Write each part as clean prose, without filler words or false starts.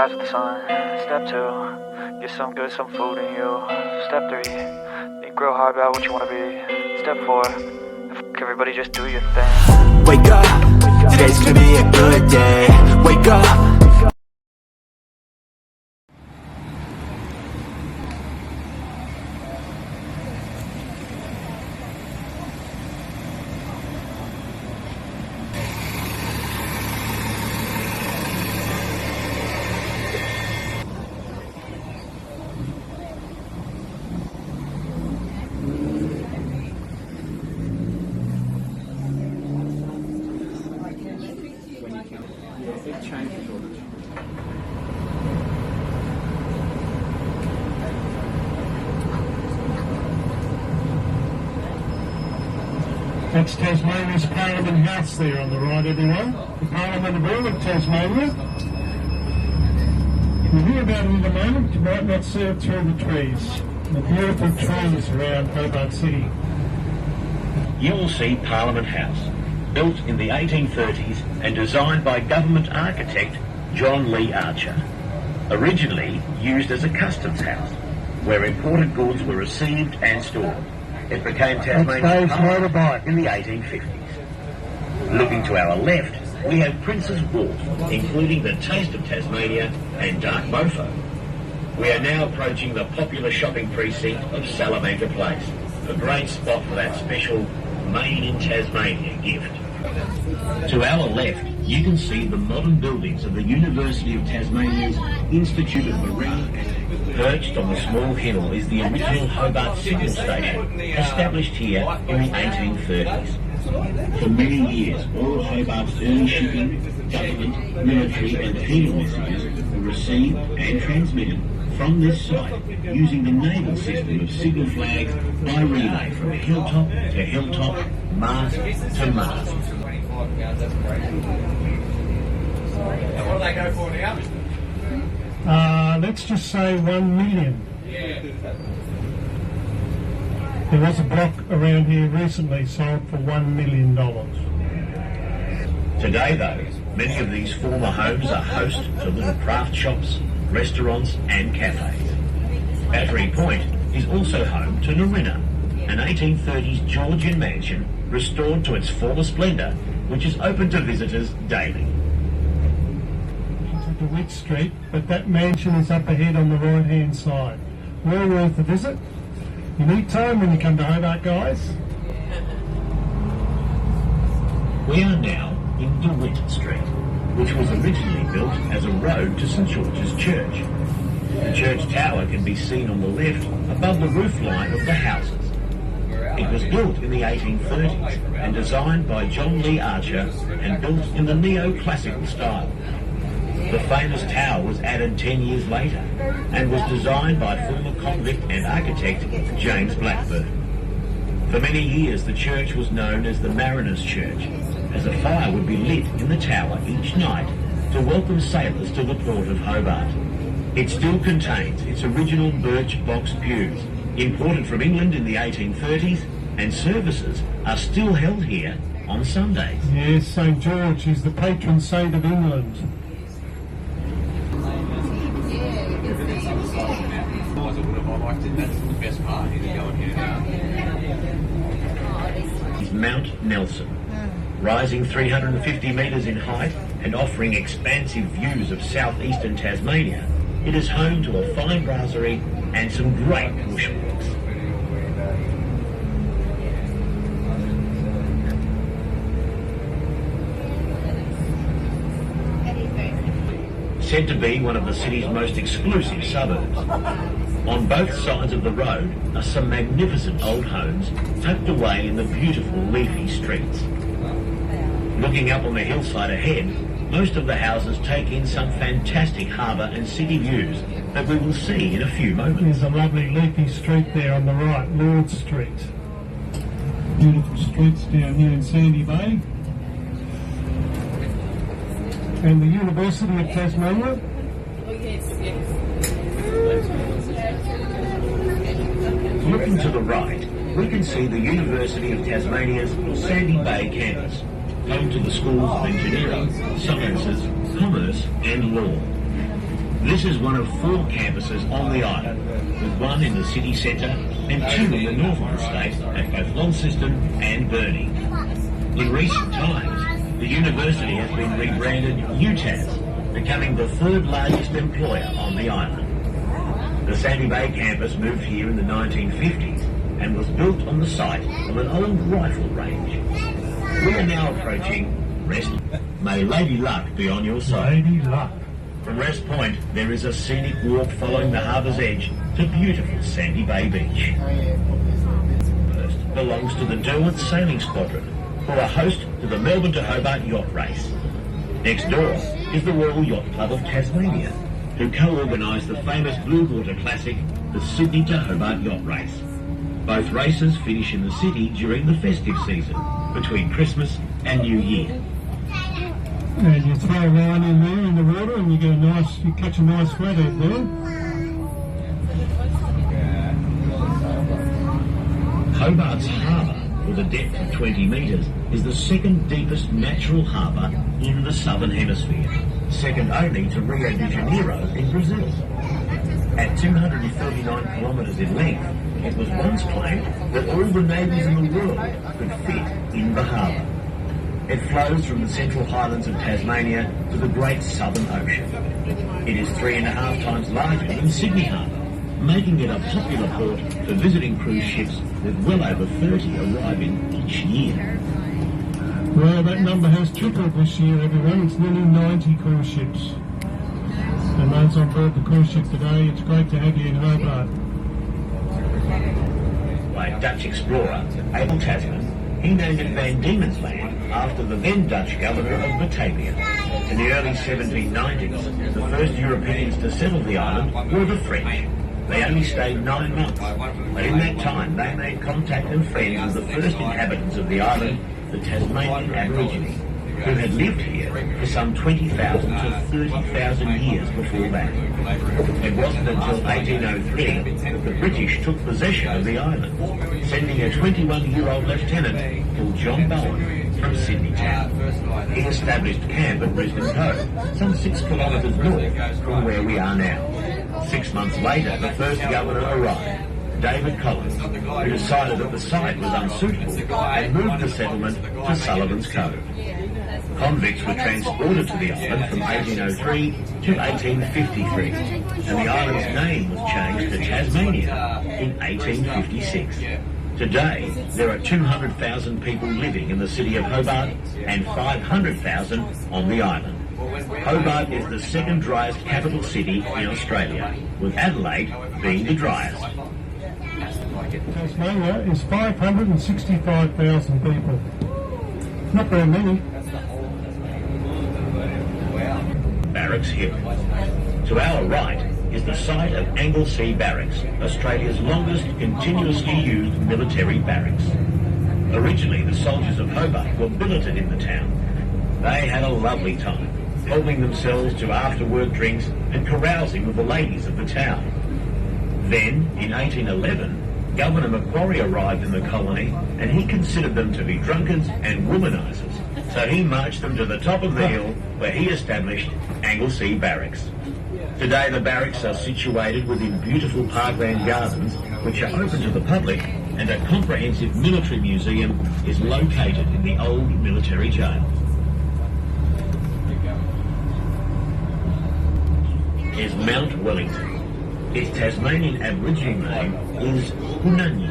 rise with the sun. Step 2, get some food in you. Step 3, think real hard about what you want to be. Step 4, everybody just do your thing. Wake up, today's gonna be a good day. Wake up. That's Tasmania's Parliament House there on the right, everyone. The Parliament of all of Tasmania. You'll hear about it in a moment. You might not see it through the trees. The beautiful trees around Hobart City. You will see Parliament House, built in the 1830s and designed by government architect John Lee Archer. Originally used as a customs house, where imported goods were received and stored. It became Tasmania's Hobart in the 1850s. Looking to our left, we have Prince's Wharf, including the Taste of Tasmania and Dark Mofo. We are now approaching the popular shopping precinct of Salamanca Place, a great spot for that special Made in Tasmania gift. To our left, you can see the modern buildings of the University of Tasmania's Institute of Marine. Perched on the small hill is the original Hobart Signal Station, established here in the 1830s. For many years, all of Hobart's early shipping, government, military and penal messages were received and transmitted from this site using the naval system of signal flags by relay from hilltop to hilltop, mast to mast. What do they go for now? Let's just say 1 million. There was a block around here recently sold for $1 million. Today though, many of these former homes are host to little craft shops, restaurants and cafes. Battery Point is also home to Narina, an 1830s Georgian mansion restored to its former splendour, which is open to visitors daily. To Witt Street, but that mansion is up ahead on the right hand side. Well worth a visit. You need time when you come to Hobart, guys. We are now in DeWitt Street, which was originally built as a road to St George's Church. The church tower can be seen on the left above the roof line of the houses. It was built in the 1830s and designed by John Lee Archer and built in the neoclassical style. The famous tower was added 10 years later and was designed by former convict and architect James Blackburn. For many years the church was known as the Mariners' Church, as a fire would be lit in the tower each night to welcome sailors to the port of Hobart. It still contains its original birch box pews, imported from England in the 1830s, and services are still held here on Sundays. Yes, St George is the patron saint of England. Is Mount Nelson, rising 350 metres in height and offering expansive views of southeastern Tasmania. It is home to a fine brasserie and some great bushwalks. Said to be one of the city's most exclusive suburbs. On both sides of the road are some magnificent old homes tucked away in the beautiful leafy streets. Looking up on the hillside ahead, most of the houses take in some fantastic harbour and city views that we will see in a few moments. There's a lovely leafy street there on the right, Lord Street. Beautiful streets down here in Sandy Bay. And the University of Tasmania. Looking to the right, we can see the University of Tasmania's Sandy Bay campus, home to the schools of engineering, sciences, commerce and law. This is one of 4 campuses on the island, with one in the city centre and 2 in the north of the state at both Launceston and Burnie. In recent times, the university has been rebranded UTAS, becoming the 3rd largest employer on the island. The Sandy Bay campus moved here in the 1950s and was built on the site of an old rifle range. We are now approaching Rest. May Lady Luck be on your side. Lady Luck. From Rest Point, there is a scenic walk following the harbour's edge to beautiful Sandy Bay Beach. First belongs to the Derwent Sailing Squadron, who are host to the Melbourne to Hobart Yacht Race. Next door is the Royal Yacht Club of Tasmania, who co-organised the famous Blue Water Classic, the Sydney to Hobart Yacht Race. Both races finish in the city during the festive season, between Christmas and New Year. And you throw a line in there in the water and you catch a nice flathead there. Hobart's harbour, with a depth of 20 metres, is the 2nd deepest natural harbour in the southern hemisphere, second only to Rio de Janeiro in Brazil. At 239 kilometres in length, it was once claimed that all the navies in the world could fit in the harbour. It flows from the central highlands of Tasmania to the Great Southern Ocean. It is 3.5 times larger than Sydney Harbour, making it a popular port for visiting cruise ships with well over 30 arriving each year. Well, that number has tripled this year, everyone. It's nearly 90 cruise ships. And those on board the cruise ship today, it's great to have you in Hobart. By Dutch explorer Abel Tasman, he named it Van Diemen's Land after the then Dutch governor of Batavia. In the early 1790s, the first Europeans to settle the island were the French. They only stayed 9 months, but in that time they made contact and friends with the first inhabitants of the island, the Tasmanian Aborigines, who had lived here for some 20,000 to 30,000 years before that. It wasn't until 1803 that the British took possession of the island, sending a 21-year-old lieutenant called John Bowen from Sydney town. He established camp at Brisbane Cove, some 6 kilometres north from where we are now. 6 months later, the first governor arrived, David Collins, who decided that the site was unsuitable and moved the settlement to Sullivan's Cove. Convicts were transported to the island from 1803 to 1853, and the island's name was changed to Tasmania in 1856. Today, there are 200,000 people living in the city of Hobart and 500,000 on the island. Hobart is the 2nd driest capital city in Australia, with Adelaide being the driest. Tasmania is 565,000 people. Not very many. Barracks Hill. To our right is the site of Anglesea Barracks, Australia's longest continuously used military barracks. Originally, the soldiers of Hobart were billeted in the town. They had a lovely time, helping themselves to after-work drinks and carousing with the ladies of the town. Then, in 1811, Governor Macquarie arrived in the colony and he considered them to be drunkards and womanizers, so he marched them to the top of the hill where he established Anglesea Barracks. Today the barracks are situated within beautiful parkland gardens which are open to the public, and a comprehensive military museum is located in the old military jail. Is Mount Wellington. Its Tasmanian Aboriginal name is Hunanyi.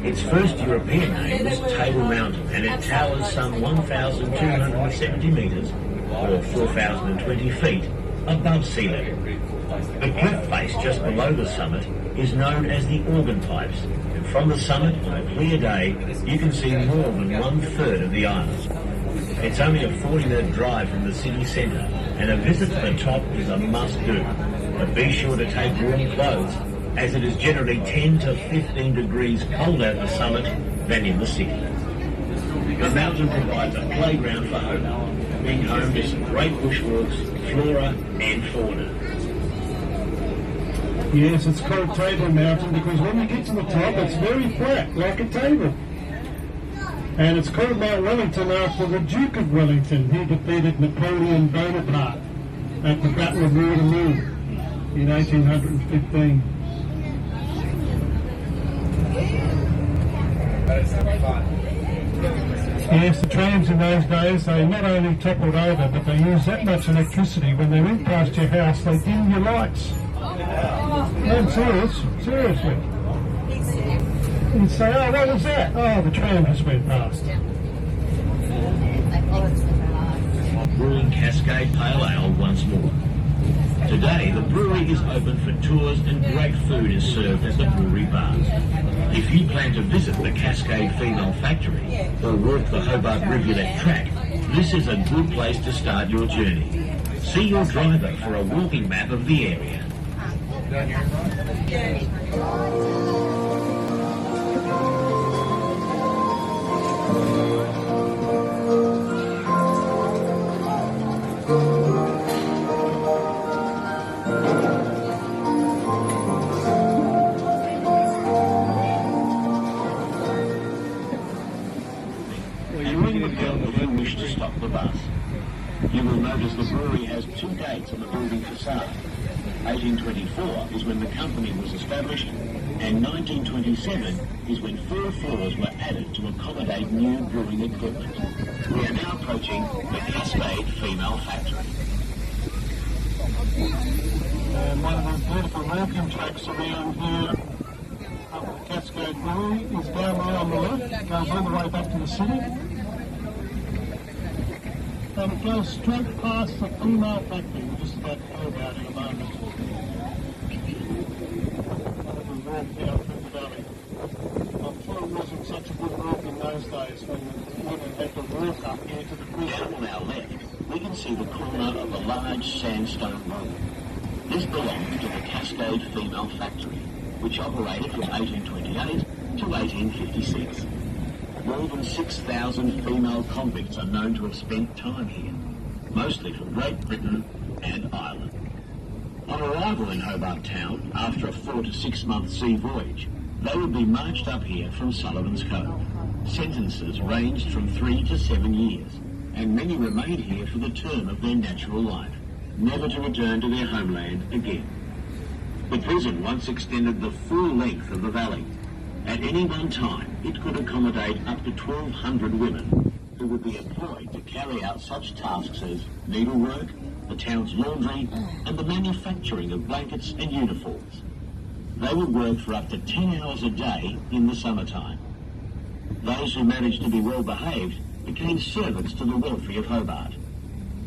Its first European name was Table Mountain, and it towers some 1,270 metres, or 4,020 feet, above sea level. The cliff face just below the summit is known as the Organ Pipes, and from the summit on a clear day you can see more than 1/3 of the island. It's only a 40-minute drive from the city centre, and a visit to the top is a must-do. But be sure to take warm clothes, as it is generally 10 to 15 degrees colder at the summit than in the city. The mountain provides a playground for Hobart, being home to some great bushwalks, flora and fauna. Yes, it's called Table Mountain because when you get to the top it's very flat, like a table. And it's called Mount Wellington after the Duke of Wellington. He defeated Napoleon Bonaparte at the Battle of Waterloo in 1815. Yes, the trams in those days, they not only toppled over, but they used that much electricity. When they went past your house, they dimmed your lights. No, I'm serious, seriously. You'd say, oh, what was that? Oh, the tram just went past. Brewing Cascade Pale Ale once more. Today, the brewery is open for tours and great food is served at the brewery bars. If you plan to visit the Cascade Female Factory or walk the Hobart Rivulet Track, this is a good place to start your journey. See your driver for a walking map of the area. To stop the bus. You will notice the brewery has two gates on the building facade. 1824 is when the company was established, and 1927 is when 4 floors were added to accommodate new brewing equipment. We are now approaching the Cascade Female Factory. And one of the beautiful walking tracks around here up the Cascade Brewery is down there on the left. It goes all the way back to the city. And it goes straight past the female factory. We're just about to go about in a moment. And we walk down through the valley. I'm sure it wasn't such a good walk in those days when the women had to walk up here to the prison. Down on our left, we can see the corner of a large sandstone room. This belonged to the Cascade Female Factory, which operated from 1828 to 1856. More than 6,000 female convicts are known to have spent time here, mostly from Great Britain and Ireland. On arrival in Hobart Town, after a 4 to 6 month sea voyage, they would be marched up here from Sullivan's Cove. Sentences ranged from 3 to 7 years, and many remained here for the term of their natural life, never to return to their homeland again. The prison once extended the full length of the valley. At any one time, it could accommodate up to 1,200 women who would be employed to carry out such tasks as needlework, the town's laundry, and the manufacturing of blankets and uniforms. They would work for up to 10 hours a day in the summertime. Those who managed to be well behaved became servants to the wealthy of Hobart.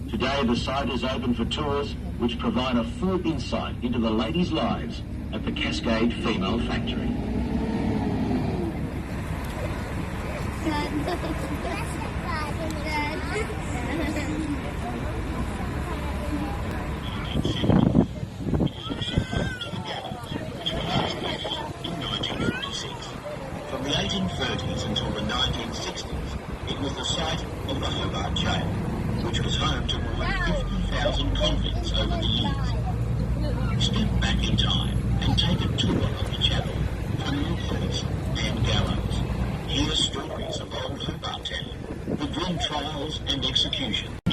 Today, the site is open for tours which provide a full insight into the ladies' lives at the Cascade Female Factory. From the 1830s until the 1960s, it was the site of the Hobart Jail, which was home to more than 50,000 convicts over the years. Step back in time and take a tour of the chapel, criminal courts and gallows. Hear stories of old Hobart Town, the grim trials and executions.